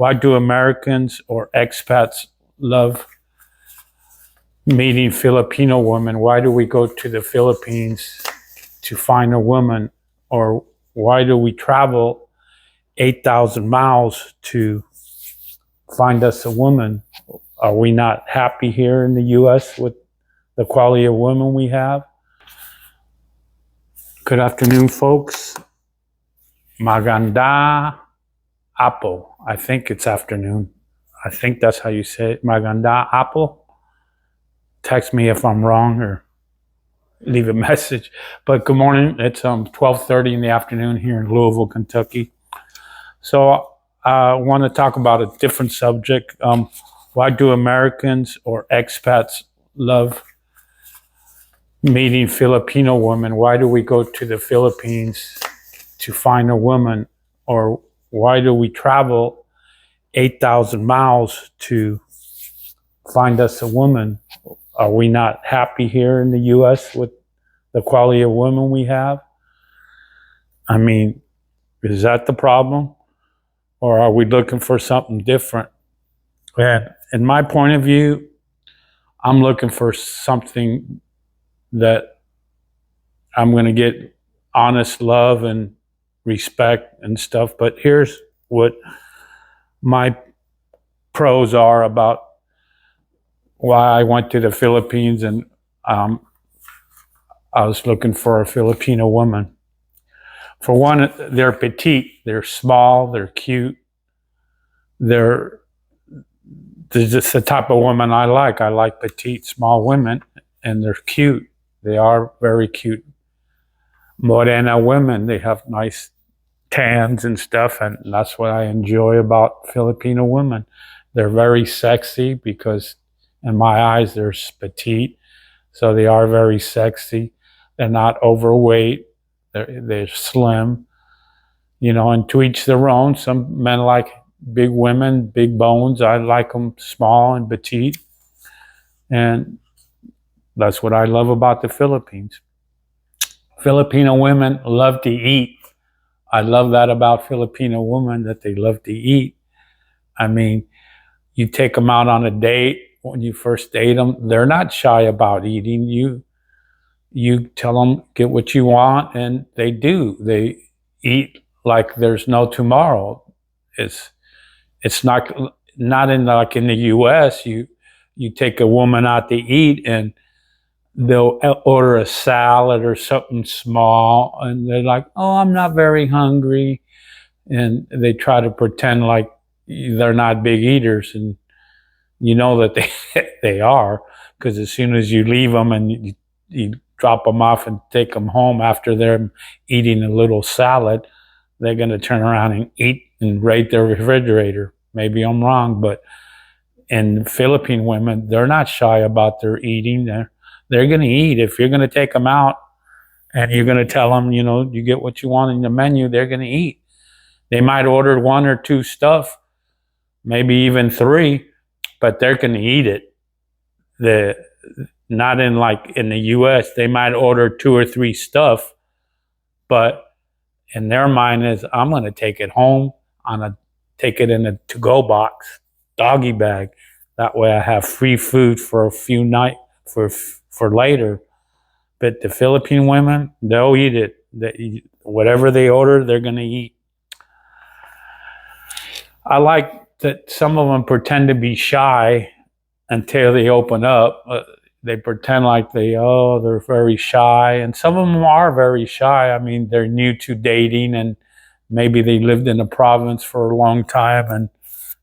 Why do Americans or expats love meeting Filipino women? Why do we go to the Philippines to find a woman? Or why do we travel 8,000 miles to find us a woman? Are we not happy here in the U.S. with the quality of women we have? Good afternoon, folks. Maganda Apo. I think it's afternoon. I think that's how you say it. Maganda Apo. Text me if I'm wrong or leave a message. But good morning. It's 12:30 in the afternoon here in Louisville, Kentucky. So I want to talk about a different subject. Why do Americans or expats love meeting Filipino women? Why do we go to the Philippines to find a woman? Or why do we travel 8,000 miles to find us a woman? Are we not happy here in the U.S. with the quality of women we have? I mean, is that the problem? Or are we looking for something different? And in my point of view, I'm looking for something that I'm going to get honest love and respect and stuff. But here's what my pros are about why I went to the Philippines, and I was looking for a Filipino woman. For one, they're petite, they're small, they're cute. They're just the type of woman I like. I like petite, small women, and they're cute. They are very cute. Morena women, they have nice tans and stuff, and that's what I enjoy about Filipino women. They're very sexy because in my eyes they're petite, so they are very sexy. They're not overweight. They're slim, and to each their own. Some men like big women, big bones. I like them small and petite, and that's what I love about the Philippines. Filipino women love to eat. I love that about Filipino women, that they love to eat. I mean, you take them out on a date. When you first date them, they're not shy about eating. You tell them, get what you want, and they do. They eat like there's no tomorrow. It's not in like in the U.S. You take a woman out to eat, and they'll order a salad or something small, and they're like, "Oh, I'm not very hungry," and they try to pretend like they're not big eaters, and you know that they are, because as soon as you leave them and you drop them off and take them home after they're eating a little salad, they're going to turn around and eat and raid their refrigerator. Maybe I'm wrong, but in Philippine women, they're not shy about their eating. They're going to eat. If you're going to take them out and you're going to tell them, you get what you want in the menu, they're going to eat. They might order one or two stuff, maybe even three, but they're going to eat it. Not in like in the U.S., they might order two or three stuff, but in their mind is, I'm going to take it home. I'm going to take it in a to-go box, doggy bag. That way I have free food for a few nights, for later. But the Philippine women, they'll eat it. Whatever they order, they're going to eat. I like that some of them pretend to be shy until they open up. They pretend like they're very shy, and some of them are very shy. I mean, they're new to dating, and maybe they lived in a province for a long time, and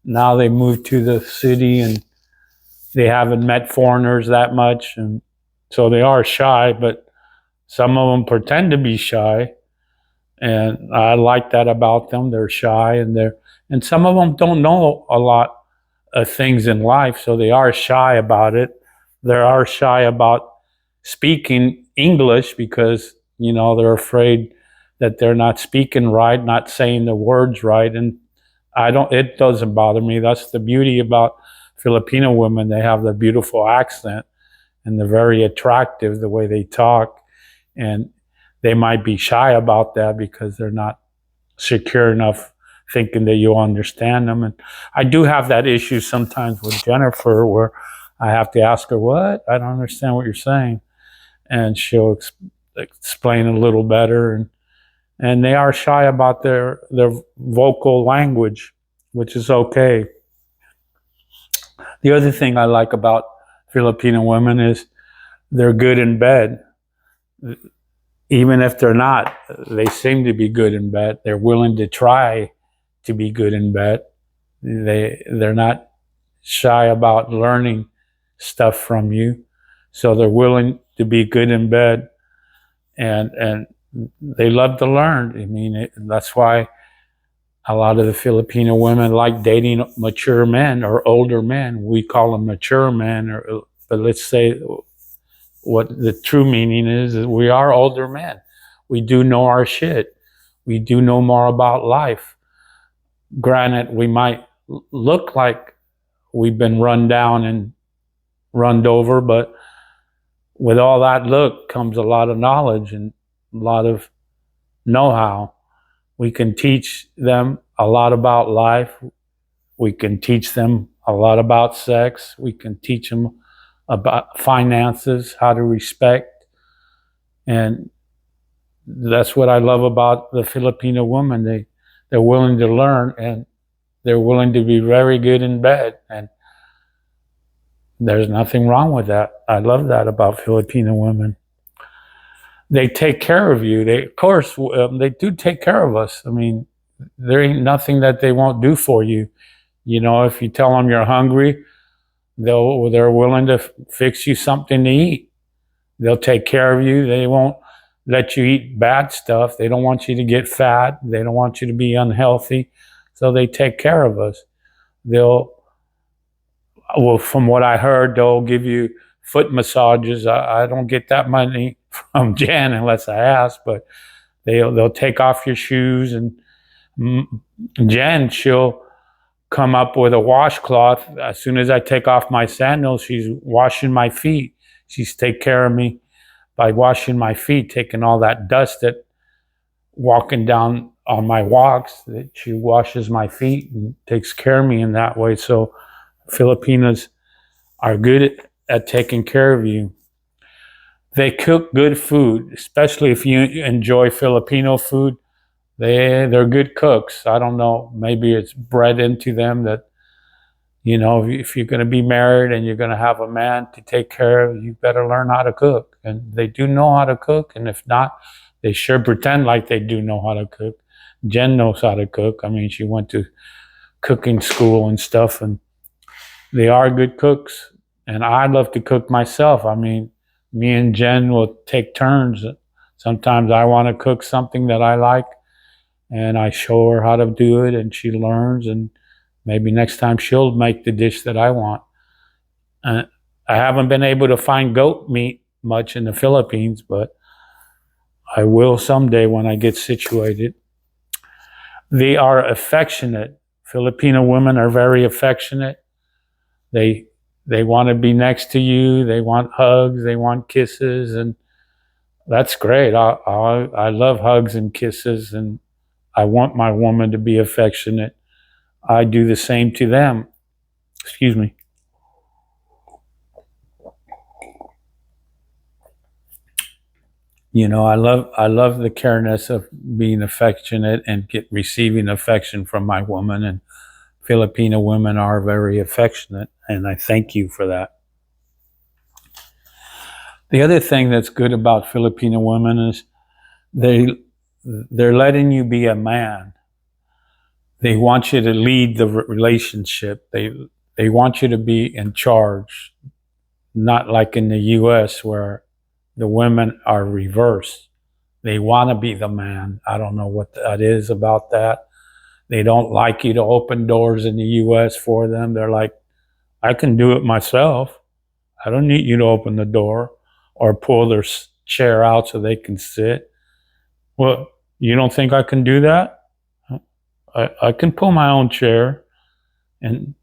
now they moved to the city, and they haven't met foreigners that much, and so they are shy. But some of them pretend to be shy, and I like that about them. They're shy, and some of them don't know a lot of things in life, so they are shy about it. They are shy about speaking English because, they're afraid that they're not speaking right, not saying the words right. And it doesn't bother me. That's the beauty about Filipino women. They have the beautiful accent, and they're very attractive the way they talk. And they might be shy about that because they're not secure enough thinking that you'll understand them. And I do have that issue sometimes with Jennifer where I have to ask her, what? I don't understand what you're saying. And she'll explain a little better. And they are shy about their vocal language, which is okay. The other thing I like about Filipino women is they're good in bed. Even if they're not, they seem to be good in bed. They're willing to try to be good in bed. They're not shy about learning stuff from you. So they're willing to be good in bed, and they love to learn. I mean, that's why a lot of the Filipino women like dating mature men or older men. We call them mature men, but let's say what the true meaning is we are older men. We do know our shit. We do know more about life. Granted, we might look like we've been run down and runned over, but with all that look comes a lot of knowledge and a lot of know-how. We can teach them a lot about life. We can teach them a lot about sex. We can teach them about finances, how to respect. And that's what I love about the Filipino woman. They're willing to learn, and they're willing to be very good in bed. And there's nothing wrong with that. I love that about Filipino women. They take care of you. Of course, they do take care of us. I mean, there ain't nothing that they won't do for you. You know, if you tell them you're hungry, they're willing to fix you something to eat. They'll take care of you. They won't let you eat bad stuff. They don't want you to get fat. They don't want you to be unhealthy. So they take care of us. From what I heard, they'll give you foot massages. I don't get that money from Jen unless I ask, but they'll take off your shoes, and Jen, she'll come up with a washcloth. As soon as I take off my sandals, she's washing my feet. She's take care of me by washing my feet, taking all that dust that walking down on my walks, that she washes my feet and takes care of me in that way. So Filipinos are good at taking care of you. They cook good food, especially if you enjoy Filipino food. They're good cooks. I don't know, maybe it's bred into them that, you know, if you're going to be married and you're going to have a man to take care of, you better learn how to cook. And they do know how to cook. And if not, they sure pretend like they do know how to cook. Jen knows how to cook. I mean, she went to cooking school and stuff, and they are good cooks. And I love to cook myself. I mean, me and Jen will take turns. Sometimes I want to cook something that I like, and I show her how to do it, and she learns, and maybe next time she'll make the dish that I want. I haven't been able to find goat meat much in the Philippines, but I will someday when I get situated. They are affectionate. Filipino women are very affectionate. They want to be next to you. They want hugs. They want kisses, and that's great. I love hugs and kisses, and I want my woman to be affectionate. I do the same to them. Excuse me. You know, I love the careness of being affectionate and receiving affection from my woman. And Filipino women are very affectionate, and I thank you for that. The other thing that's good about Filipino women is they're letting you be a man. They want you to lead the relationship. They want you to be in charge, not like in the U.S. where the women are reversed. They want to be the man. I don't know what that is about that. They don't like you to open doors in the U.S. for them. They're like, I can do it myself. I don't need you to open the door or pull their chair out so they can sit. Well, you don't think I can do that? I can pull my own chair. And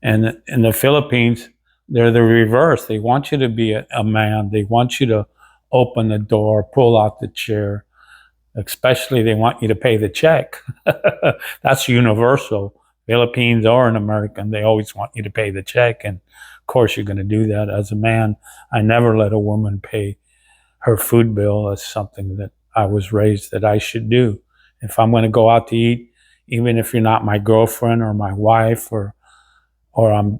in the Philippines, they're the reverse. They want you to be a man. They want you to open the door, pull out the chair. Especially they want you to pay the check. That's universal. Philippines or an American, they always want you to pay the check. And of course, you're going to do that. As a man, I never let a woman pay her food bill. That's something that I was raised that I should do. If I'm going to go out to eat, even if you're not my girlfriend or my wife or I'm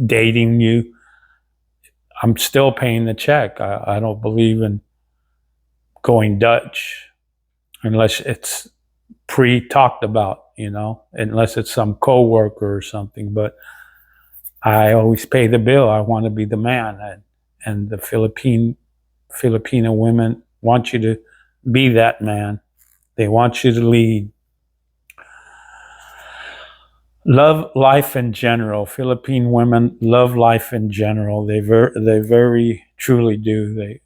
dating you, I'm still paying the check. I don't believe in going Dutch unless it's pre-talked about, unless it's some coworker or something. But I always pay the bill. I want to be the man, and the Filipino women want you to be that man. They want you to lead. Love life in general. Philippine women love life in general. They very truly do.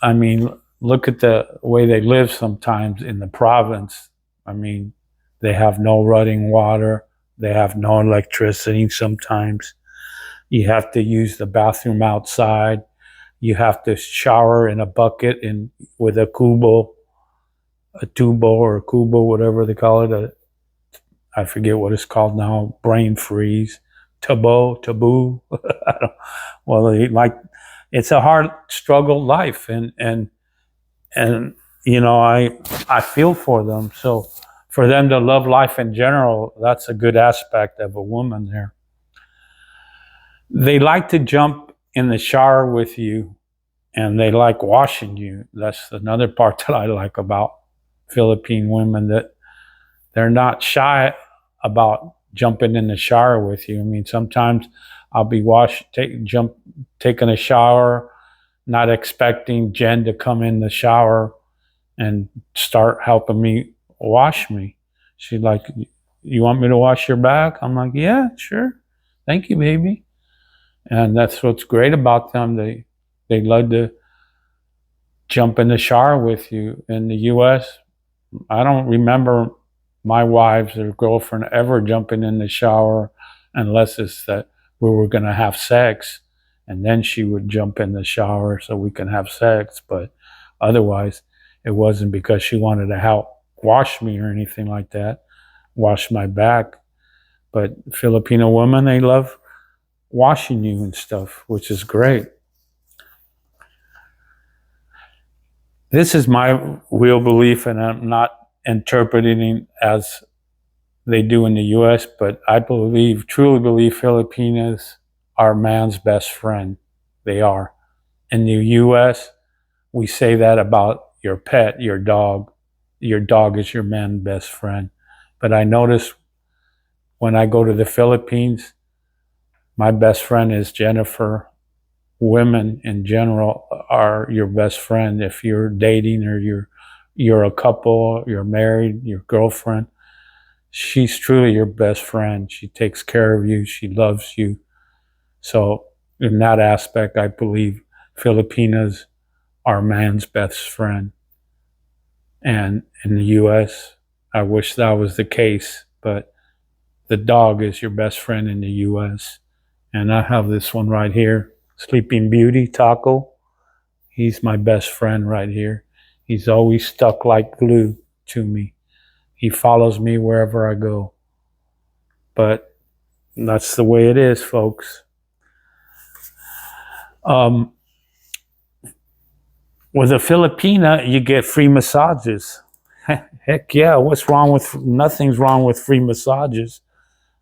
I mean, look at the way they live sometimes in the province. I mean, they have no running water. They have no electricity sometimes. You have to use the bathroom outside. You have to shower in a bucket with a tubo or a cubo, whatever they call it. I forget what it's called now. Brain freeze. Taboo. Well, it's a hard struggle life, and I feel for them. So for them to love life in general, that's a good aspect of a woman there. They like to jump in the shower with you, and they like washing you. That's another part that I like about Philippine women, that they're not shy about jumping in the shower with you. I mean, sometimes I'll be taking a shower, not expecting Jen to come in the shower and start helping me wash me. She's like, "You want me to wash your back?" I'm like, "Yeah, sure. Thank you, baby." And that's what's great about them. They love to jump in the shower with you. In the U.S., I don't remember my wives or girlfriend ever jumping in the shower unless it's that we were going to have sex, and then she would jump in the shower so we can have sex. But otherwise, it wasn't because she wanted to help wash me or anything like that, wash my back. But Filipino women, they love washing you and stuff, which is great. This is my real belief, and I'm not interpreting as they do in the U.S., but I truly believe Filipinos are man's best friend. They are. In the U.S., we say that about your pet, your dog. Your dog is your man's best friend. But I notice when I go to the Philippines, my best friend is Jennifer. Women in general are your best friend. If you're dating or you're a couple, you're married, your girlfriend, she's truly your best friend. She takes care of you. She loves you. So in that aspect, I believe Filipinos are man's best friend. And in the U.S., I wish that was the case, but the dog is your best friend in the U.S. And I have this one right here, Sleeping Beauty, Taco. He's my best friend right here. He's always stuck like glue to me. He follows me wherever I go. But that's the way it is, folks. With a Filipina, you get free massages. Heck yeah, nothing's wrong with free massages.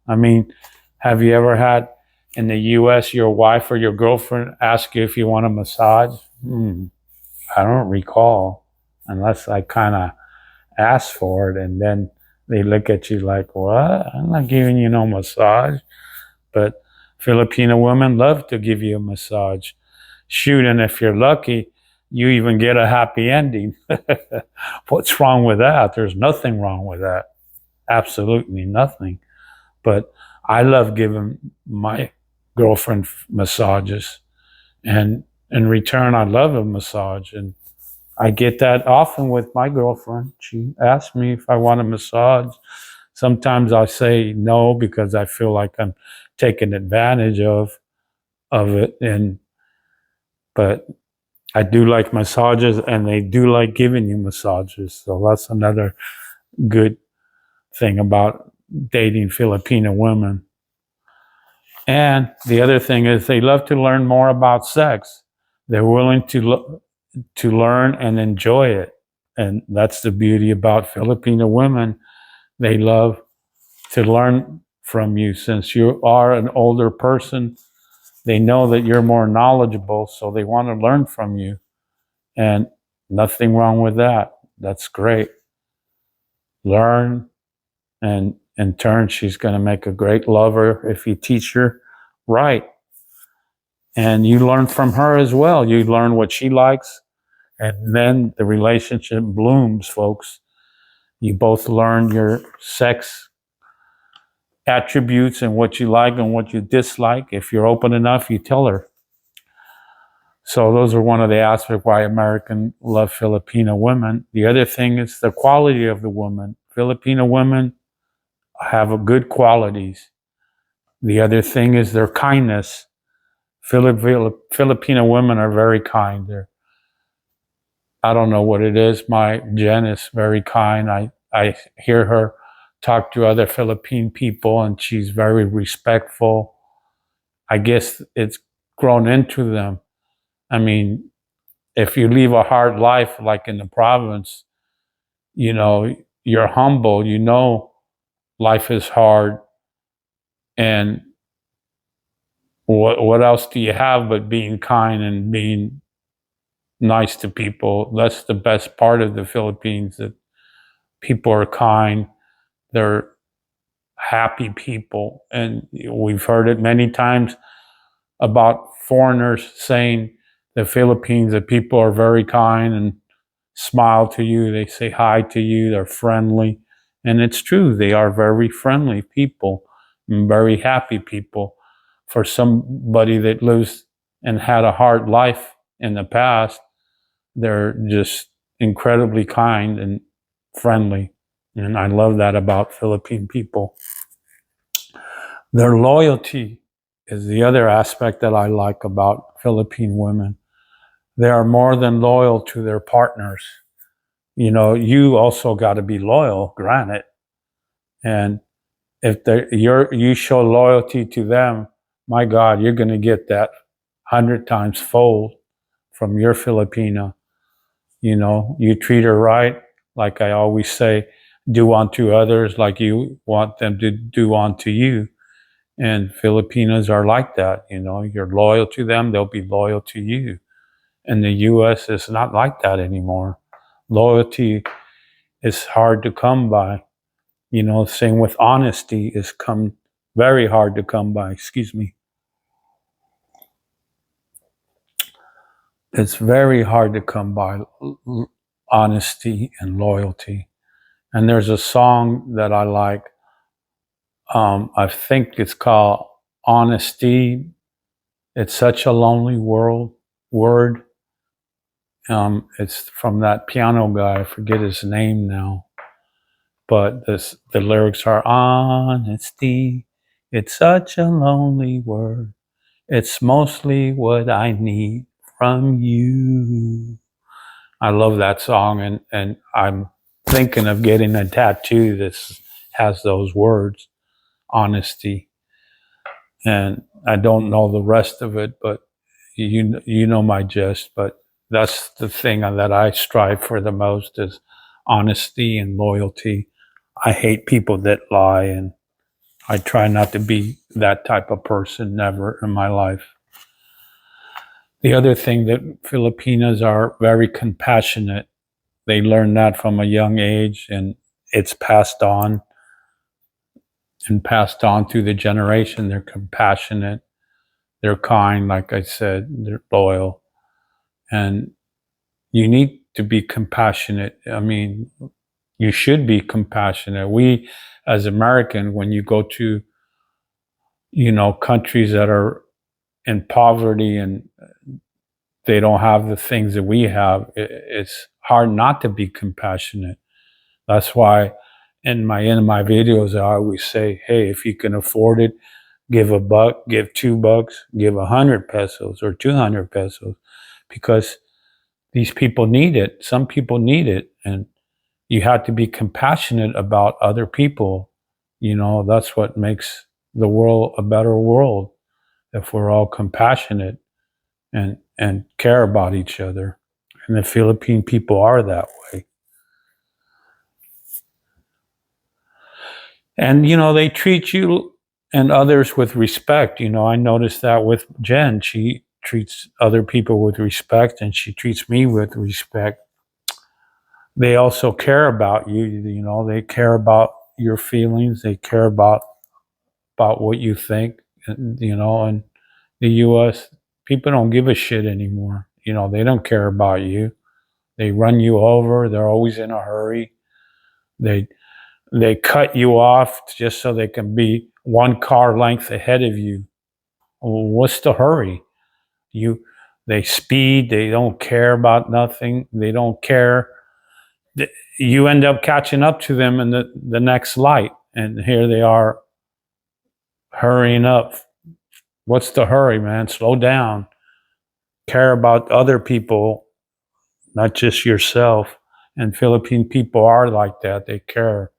I mean, have you ever had in the U.S. your wife or your girlfriend ask you if you want a massage? I don't recall, unless I kind of ask for it, and then they look at you like, "What? I'm not giving you no massage." But Filipino women love to give you a massage. Shoot, and if you're lucky, you even get a happy ending. What's wrong with that? There's nothing wrong with that. Absolutely nothing. But I love giving my girlfriend massages, and in return, I love a massage, and I get that often with my girlfriend. She asks me if I want a massage. Sometimes I say no because I feel like I'm taking advantage of it, but I do like massages, and they do like giving you massages. So that's another good thing about dating Filipino women. And the other thing is they love to learn more about sex. They're willing to learn and enjoy it. And that's the beauty about Filipino women. They love to learn from you. Since you are an older person, they know that you're more knowledgeable, so they want to learn from you. And nothing wrong with that. That's great. Learn, and in turn, she's going to make a great lover if you teach her right. And you learn from her as well. You learn what she likes, and then the relationship blooms, folks. You both learn your sex attributes and what you like and what you dislike. If you're open enough, you tell her. So those are one of the aspects why Americans love Filipino women. The other thing is the quality of the woman. Filipino women have good qualities. The other thing is their kindness. Filipino women are very kind. I don't know what it is. My Jen is very kind. I hear her talk to other Philippine people, and she's very respectful. I guess it's grown into them. I mean, if you live a hard life like in the province, you know, you're humble, you know, life is hard. And what else do you have but being kind and being nice to people? That's the best part of the Philippines, that people are kind, they're happy people. And we've heard it many times about foreigners saying the Philippines, that people are very kind and smile to you, they say hi to you, they're friendly. And it's true, they are very friendly people and very happy people. For somebody that lives and had a hard life in the past, they're just incredibly kind and friendly. And I love that about Philippine people. Their loyalty is the other aspect that I like about Philippine women. They are more than loyal to their partners. You know, you also got to be loyal, granted. And if you show loyalty to them, my God, you're going to get that 100 times fold from your Filipina. You know, you treat her right, like I always say, do unto others like you want them to do unto you. And Filipinos are like that. You know, you're loyal to them, they'll be loyal to you. And the US is not like that anymore. Loyalty is hard to come by. You know, same with honesty is very hard to come by. Excuse me. It's very hard to come by honesty and loyalty. And there's a song that I like. I think it's called Honesty. It's such a lonely word. It's from that piano guy. I forget his name now. But the lyrics are honesty. It's such a lonely word. It's mostly what I need from you. I love that song, and I'm thinking of getting a tattoo that has those words, honesty. And I don't know the rest of it, but you know my gist. But that's the thing that I strive for the most, is honesty and loyalty. I hate people that lie, and I try not to be that type of person, never in my life. The other thing, that Filipinos are very compassionate. They learn that from a young age, and it's passed on through the generation. They're compassionate, they're kind, like I said, they're loyal. And you need to be compassionate. I mean, you should be compassionate. We, as American, when you go to, you know, countries that are in poverty and they don't have the things that we have, it's hard not to be compassionate. That's why in my videos I always say, hey, if you can afford it, give $1, give $2, give 100 pesos or 200 pesos, because these people need it. Some people need it. And you have to be compassionate about other people. That's what makes the world a better world, if we're all compassionate and care about each other. And the Philippine people are that way. And, they treat you and others with respect. I noticed that with Jen. She treats other people with respect, and she treats me with respect. They also care about you. They care about your feelings. They care about what you think. And, in the U.S., people don't give a shit anymore. They don't care about you. They run you over. They're always in a hurry. They cut you off just so they can be one car length ahead of you. Well, what's the hurry? They speed. They don't care about nothing. They don't care. You end up catching up to them in the next light, and here they are hurrying up. What's the hurry, man? Slow down. Care about other people, not just yourself. And Philippine people are like that. They care.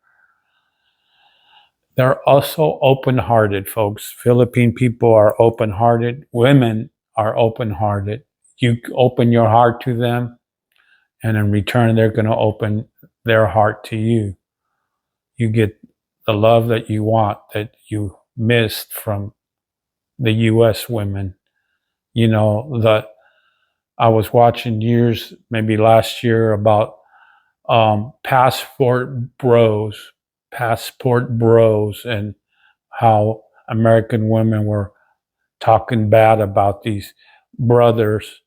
They're also open-hearted, folks. Philippine people are open-hearted. Women are open-hearted. You open your heart to them, and in return, they're going to open their heart to you. You get the love that you want, that you missed from the U.S. women. That I was watching maybe last year, about passport bros, and how American women were talking bad about these brothers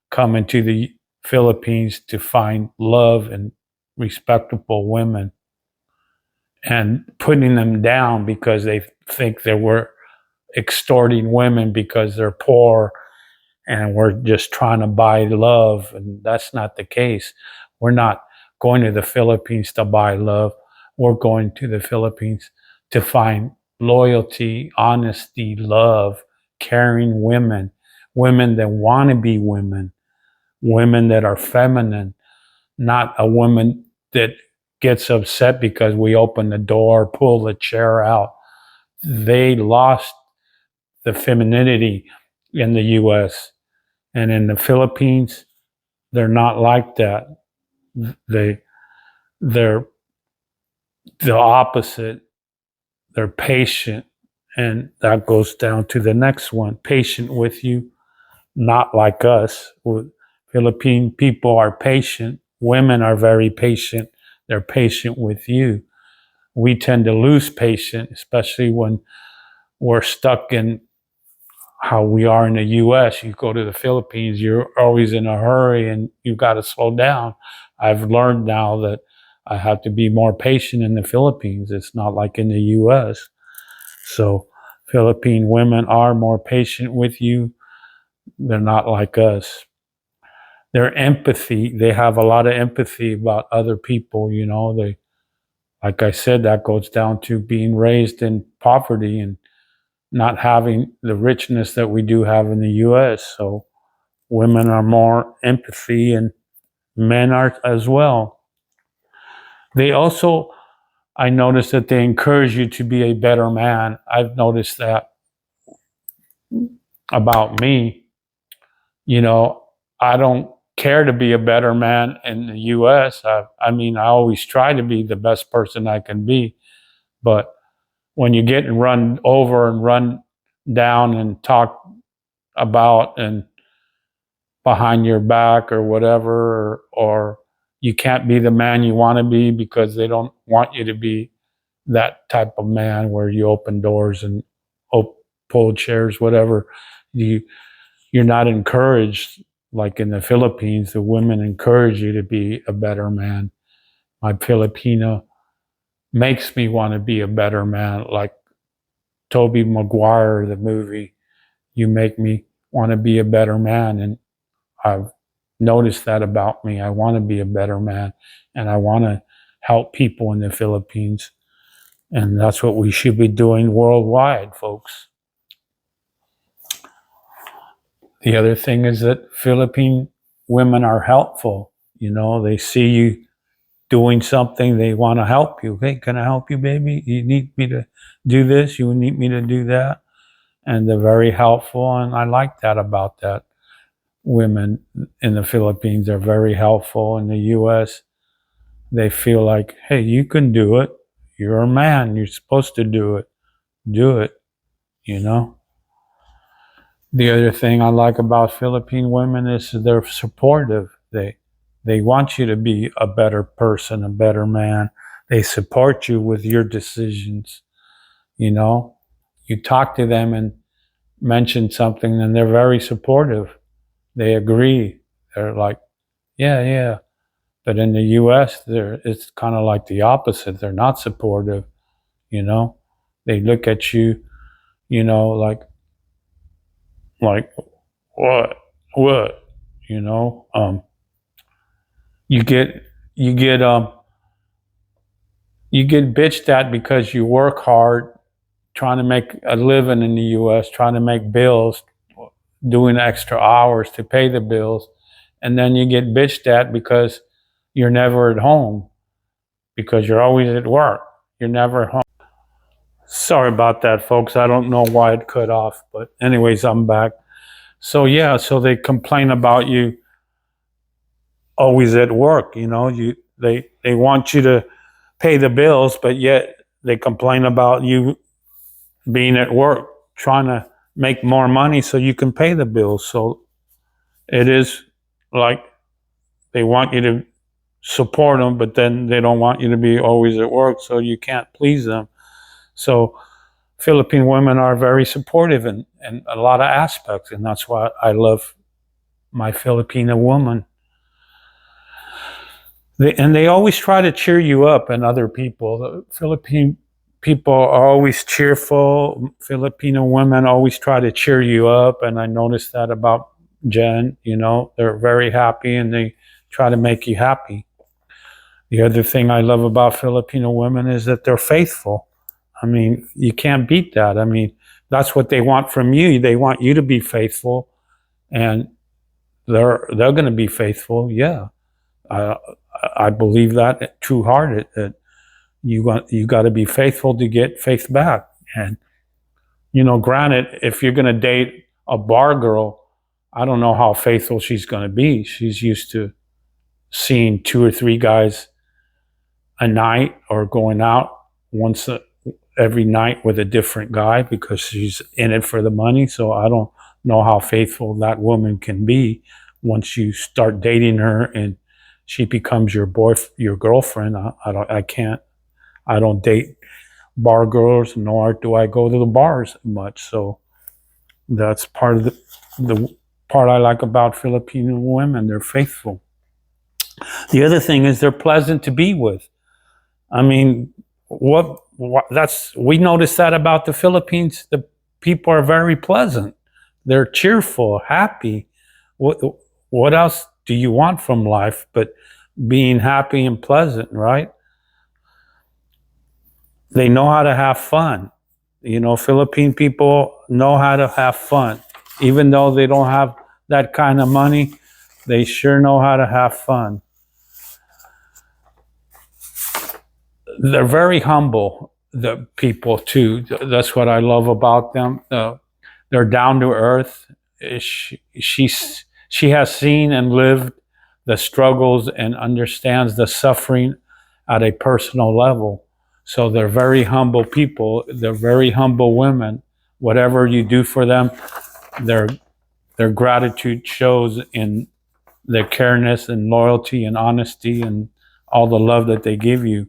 coming to the Philippines to find love and respectable women, and putting them down because they think they were extorting women because they're poor and we're just trying to buy love. And that's not the case. We're not going to the Philippines to buy love. We're going to the Philippines to find loyalty, honesty, love, caring women that want to be women that are feminine, not a woman that gets upset because we open the door, pull the chair out. They lost the femininity in the U.S. And in the Philippines, they're not like that. They're the opposite. They're patient. And that goes down to the next one. Patient with you, not like us. Philippine people are patient. Women are very patient. They're patient with you. We tend to lose patience, especially when we're stuck in how we are in the U.S. You go to the Philippines, you're always in a hurry and you've got to slow down. I've learned now that I have to be more patient in the Philippines. It's not like in the U.S. So Philippine women are more patient with you. They're not like us. Their empathy, they have a lot of empathy about other people. Like I said, that goes down to being raised in poverty and not having the richness that we do have in the U.S. So women are more empathy, and men are as well. They also, I noticed that they encourage you to be a better man. I've noticed that about me. I don't care to be a better man in the U.S. I mean, I always try to be the best person I can be. But when you get run over and run down and talk about and behind your back or whatever, or you can't be the man you want to be because they don't want you to be that type of man where you open doors and pull chairs, whatever. You're not encouraged. Like in the Philippines, the women encourage you to be a better man. My Filipino makes me want to be a better man. Like Tobey Maguire, the movie, you make me want to be a better man. And I've noticed that about me. I want to be a better man, and I want to help people in the Philippines. And that's what we should be doing worldwide, folks. The other thing is that Philippine women are helpful. You know, they see you doing something, they want to help you. Hey, can I help you, baby? You need me to do this? You need me to do that? And they're very helpful, and I like that about that. Women in the Philippines are very helpful. In the US, they feel like, hey, you can do it. You're a man. You're supposed to do it. Do it, you know? The other thing I like about Philippine women is they're supportive. They want you to be a better person, a better man. They support you with your decisions, you know? You talk to them and mention something and they're very supportive. They agree. They're like, yeah, yeah. But in the US, it's kind of like the opposite. They're not supportive, you know? They look at you, you know, like what, what, you know? You get, you get, you get bitched at because you work hard trying to make a living in the US, trying to make bills, doing extra hours to pay the bills. And then you get bitched at because you're never at home, because you're always at work. You're never home. Sorry about that, folks. I don't know why it cut off, but anyways, I'm back. So yeah, so they complain about you always at work. You know, they want you to pay the bills, but yet they complain about you being at work, trying to make more money so you can pay the bills. So it is like they want you to support them, but then they don't want you to be always at work, so you can't please them. So Philippine women are very supportive in a lot of aspects, and that's why I love my Filipino woman. They always try to cheer you up and other people. The Philippine people are always cheerful. Filipino women always try to cheer you up, and I noticed that about Jen. You know, they're very happy and they try to make you happy. The other thing I love about Filipino women is that they're faithful. I mean, you can't beat that. I mean, that's what they want from you. They want you to be faithful, and they're going to be faithful. Yeah, I believe that true hearted that you got to be faithful to get faith back. And you know, granted, if you're going to date a bar girl, I don't know how faithful she's going to be. She's used to seeing 2 or 3 guys a night or going out once every night with a different guy because she's in it for the money. So I don't know how faithful that woman can be once you start dating her and she becomes your your girlfriend. I don't date bar girls, nor do I go to the bars much. So that's part of the part I like about Filipino women. They're faithful. The other thing is they're pleasant to be with. I mean, we noticed that about the Philippines. The people are very pleasant. They're cheerful, happy. What else do you want from life but being happy and pleasant, right? They know how to have fun. You know, Philippine people know how to have fun. Even though they don't have that kind of money, they sure know how to have fun. They're very humble, the people too. That's what I love about them. They're down to earth. She has seen and lived the struggles and understands the suffering at a personal level. So they're very humble people. They're very humble women. Whatever you do for them, their gratitude shows in their careness and loyalty and honesty and all the love that they give you.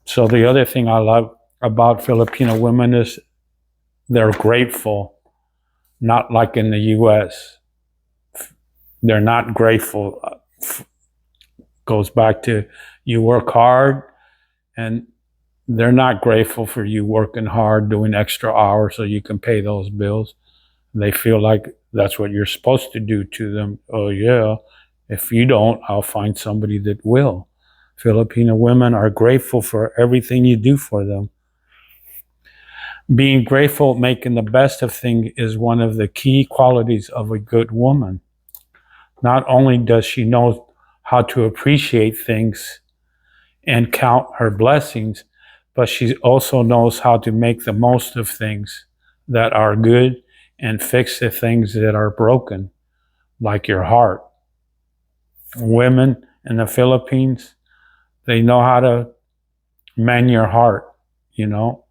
So the other thing I love about Filipino women is they're grateful, not like in the US. They're not grateful. Goes back to you work hard, and they're not grateful for you working hard, doing extra hours so you can pay those bills. They feel like that's what you're supposed to do to them. Oh yeah, if you don't, I'll find somebody that will. Filipino women are grateful for everything you do for them. Being grateful, making the best of things is one of the key qualities of a good woman. Not only does she know how to appreciate things and count her blessings, but she also knows how to make the most of things that are good and fix the things that are broken, like your heart. Women in the Philippines, they know how to mend your heart. You know,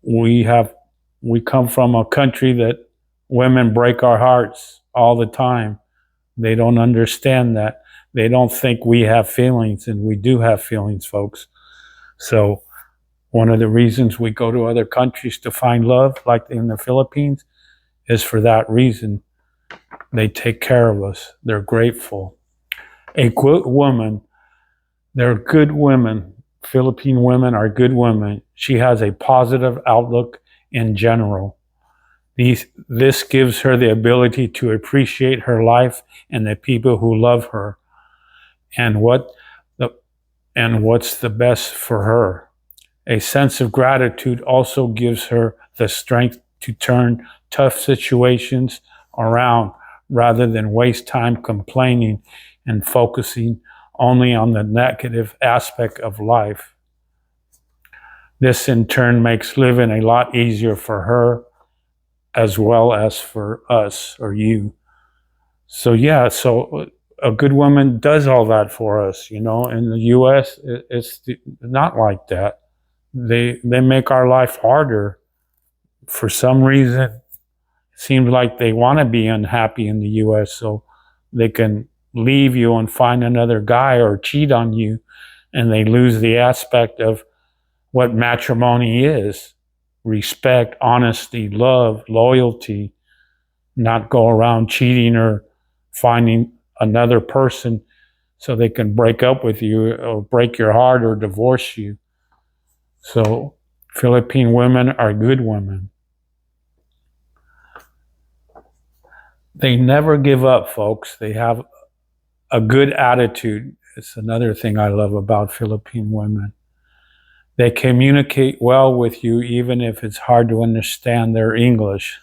we have we come from a country that women break our hearts all the time. They don't understand that. They don't think we have feelings, and we do have feelings, folks. So one of the reasons we go to other countries to find love, like in the Philippines, is for that reason. They take care of us. They're grateful. A good woman, they're good women. Philippine women are good women. She has a positive outlook in general. This gives her the ability to appreciate her life and the people who love her and what's the best for her. A sense of gratitude also gives her the strength to turn tough situations around rather than waste time complaining and focusing only on the negative aspect of life. This in turn makes living a lot easier for her as well as for us or you. So yeah, so a good woman does all that for us. In the US, it's not like that. They make our life harder. For some reason, it seems like they want to be unhappy in the US so they can leave you and find another guy or cheat on you, and they lose the aspect of what matrimony is: respect, honesty, love, loyalty, not go around cheating or finding another person so they can break up with you or break your heart or divorce you. So Philippine women are good women. They never give up, folks. They have a good attitude. It's another thing I love about Philippine women. They communicate well with you even if it's hard to understand their English.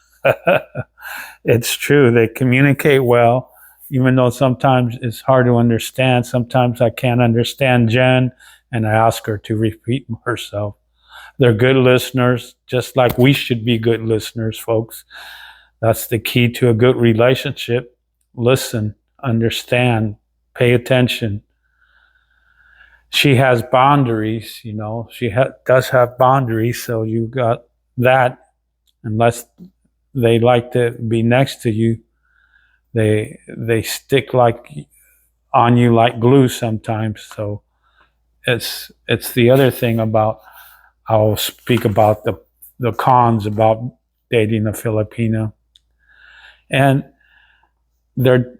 It's true. They communicate well, even though sometimes it's hard to understand. Sometimes I can't understand Jen, and I ask her to repeat herself. They're good listeners, just like we should be good listeners, folks. That's the key to a good relationship. Listen, understand, pay attention. She has boundaries, she does have boundaries, so you got that. Unless they like to be next to you, they stick like on you like glue sometimes. So it's the other thing about, I'll speak about the cons about dating a Filipino. And they're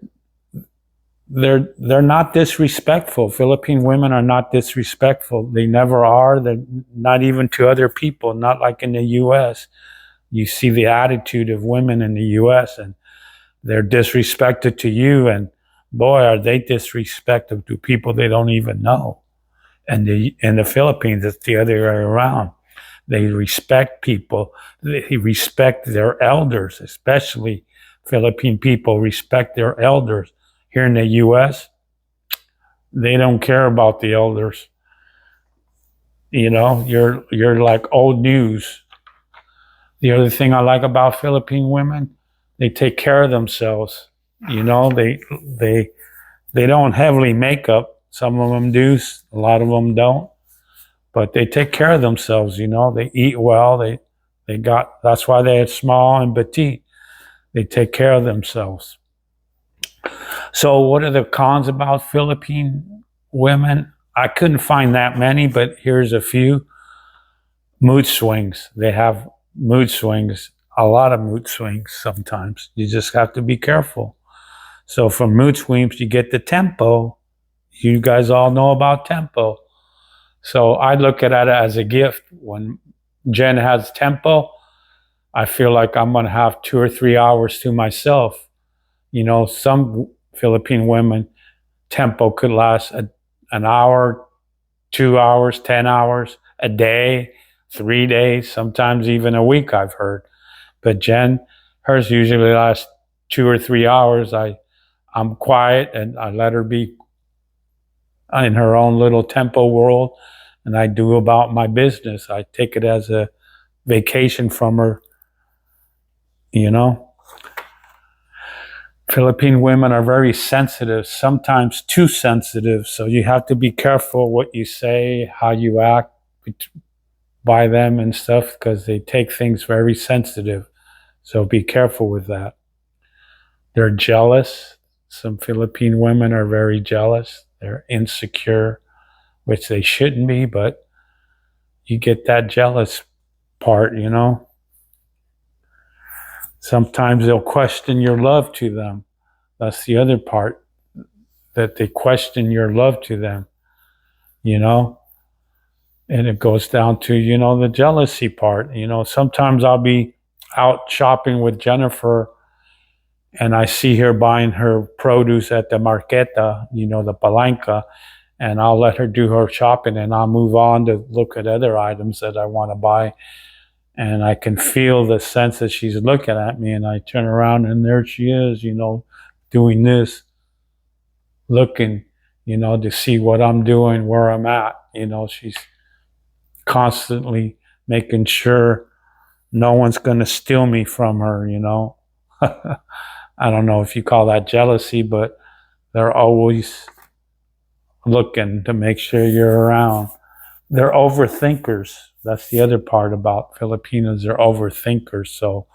not disrespectful. Philippine women are not disrespectful. They never are. They're not even to other people, not like in the US. You see the attitude of women in the US, and they're disrespected to you, and boy, are they disrespectful to people they don't even know. And in the Philippines, it's the other way around. They respect people. They respect their elders, especially Philippine people respect their elders. Here in the US, they don't care about the elders. You're like old news. The other thing I like about Philippine women, they take care of themselves. They don't heavily make up. Some of them do, a lot of them don't. But they take care of themselves, they eat well, that's why they're small and petite. They take care of themselves. So what are the cons about Philippine women? I couldn't find that many, but here's a few. Mood swings. They have mood swings, a lot of mood swings sometimes. You just have to be careful. So from mood swings, you get the tempo. You guys all know about tempo. So I look at it as a gift. When Jen has tempo, I feel like I'm going to have 2 or 3 hours to myself. Some Philippine women, tempo could last an hour, 2 hours, 10 hours, a day, 3 days, sometimes even a week, I've heard. But Jen, hers usually lasts 2 or 3 hours. I I'm quiet and I let her be in her own little tempo world, and I do about my business. I take it as a vacation from her, you know. Philippine women are very sensitive, sometimes too sensitive, so you have to be careful what you say, how you act by them and stuff, because they take things very sensitive. So be careful with that. They're jealous. Some Philippine women are very jealous. They're insecure, which they shouldn't be, but you get that jealous part, you know. Sometimes they'll question your love to them. That's the other part, that they question your love to them, you know. And it goes down to, you know, the jealousy part. You know, sometimes I'll be out shopping with Jennifer and I see her buying her produce at the marqueta, you know, the palanca, and I'll let her do her shopping and I'll move on to look at other items that I want to buy. And I can feel the sense that she's looking at me, and I turn around and there she is, you know, doing this, looking, you know, to see what I'm doing, where I'm at. You know, she's constantly making sure no one's going to steal me from her, you know. I don't know if you call that jealousy, but they're always looking to make sure you're around. They're overthinkers. That's the other part about Filipinos. They're overthinkers, so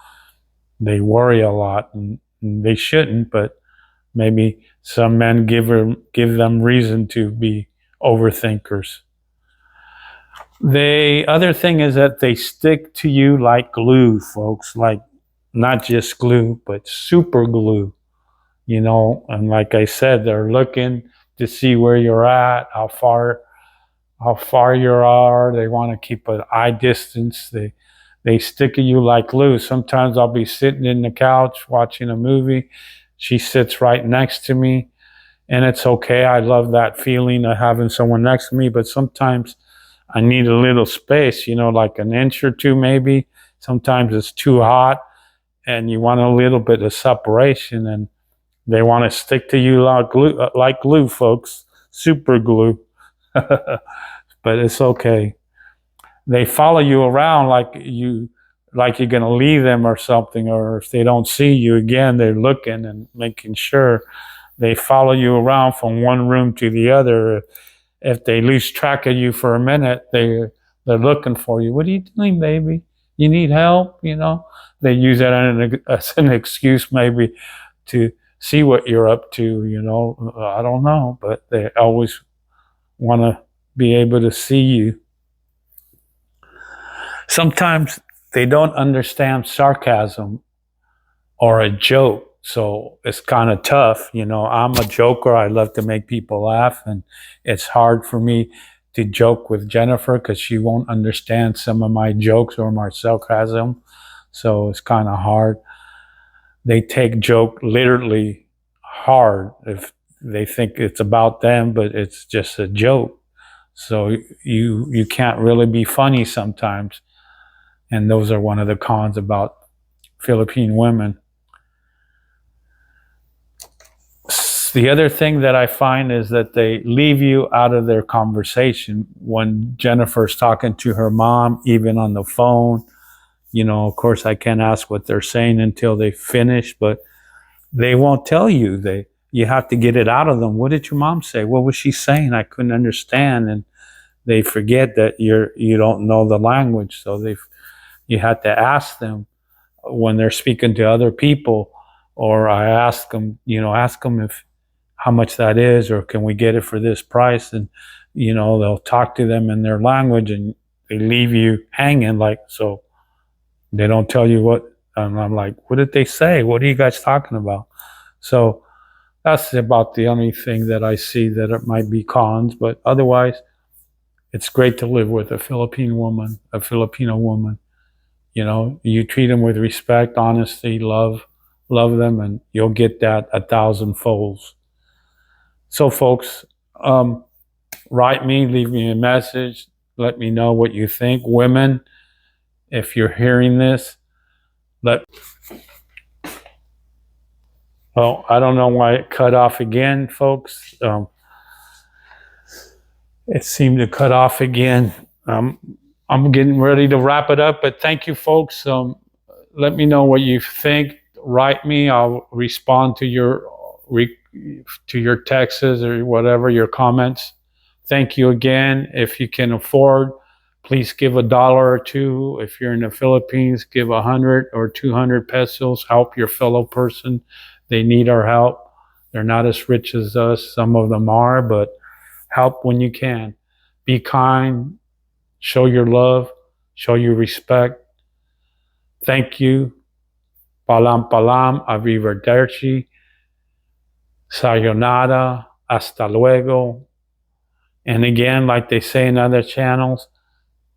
they worry a lot, and they shouldn't, but maybe some men give them reason to be overthinkers. The other thing is that they stick to you like glue, folks, like not just glue, but super glue, you know. And like I said, they're looking to see where you're at, how far you are. They want to keep an eye distance. They stick to you like glue. Sometimes I'll be sitting in the couch watching a movie. She sits right next to me, and it's okay. I love that feeling of having someone next to me, but sometimes I need a little space, you know, like an inch or two maybe. Sometimes it's too hot and you want a little bit of separation, and they want to stick to you like glue, folks, super glue. But it's okay. They follow you around like you're going to leave them or something, or if they don't see you again, they're looking and making sure. They follow you around from one room to the other. If they lose track of you for a minute, they're looking for you. What are you doing, baby? You need help? You know, they use that as an excuse maybe to see what you're up to. You know, I don't know, but they always want to be able to see you. Sometimes they don't understand sarcasm or a joke. So it's kind of tough. You know, I'm a joker. I love to make people laugh. And it's hard for me to joke with Jennifer because she won't understand some of my jokes or my sarcasm. So it's kind of hard. They take joke literally hard if they think it's about them, but it's just a joke. So you can't really be funny sometimes. And those are one of the cons about Philippine women. The other thing that I find is that they leave you out of their conversation. When Jennifer's talking to her mom, even on the phone, you know, of course I can't ask what they're saying until they finish, but they won't tell you. You have to get it out of them. What did your mom say? What was she saying? I couldn't understand. And they forget that you don't know the language. So you have to ask them when they're speaking to other people, or I ask them if how much that is, or can we get it for this price? And, you know, they'll talk to them in their language and they leave you hanging, like, so they don't tell you what, and I'm like, what did they say? What are you guys talking about? So that's about the only thing that I see that it might be cons, but otherwise, it's great to live with a Filipino woman. You know, you treat them with respect, honesty, love them, and you'll get that 1,000 folds. So, folks, write me, leave me a message, let me know what you think. Women, if you're hearing this, let Well, I don't know why it cut off again, folks. It seemed to cut off again. I'm getting ready to wrap it up, but thank you, folks. Let me know what you think. Write me. I'll respond to your texts or whatever, your comments. Thank you again. If you can afford, please give $1 or two. If you're in the Philippines, give 100 or 200 pesos. Help your fellow person. They need our help. They're not as rich as us. Some of them are, but help when you can. Be kind. Show your love. Show your respect. Thank you. Palam palam. Arrivederci. Sayonara. Hasta luego. And again, like they say in other channels,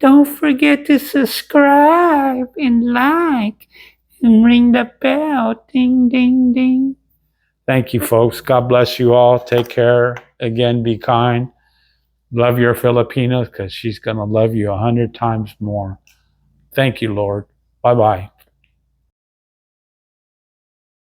don't forget to subscribe and like and ring the bell. Ding, ding, ding. Thank you, folks. God bless you all. Take care. Again, be kind. Love your Filipino because she's going to love you 100 times more. Thank you, Lord. Bye-bye.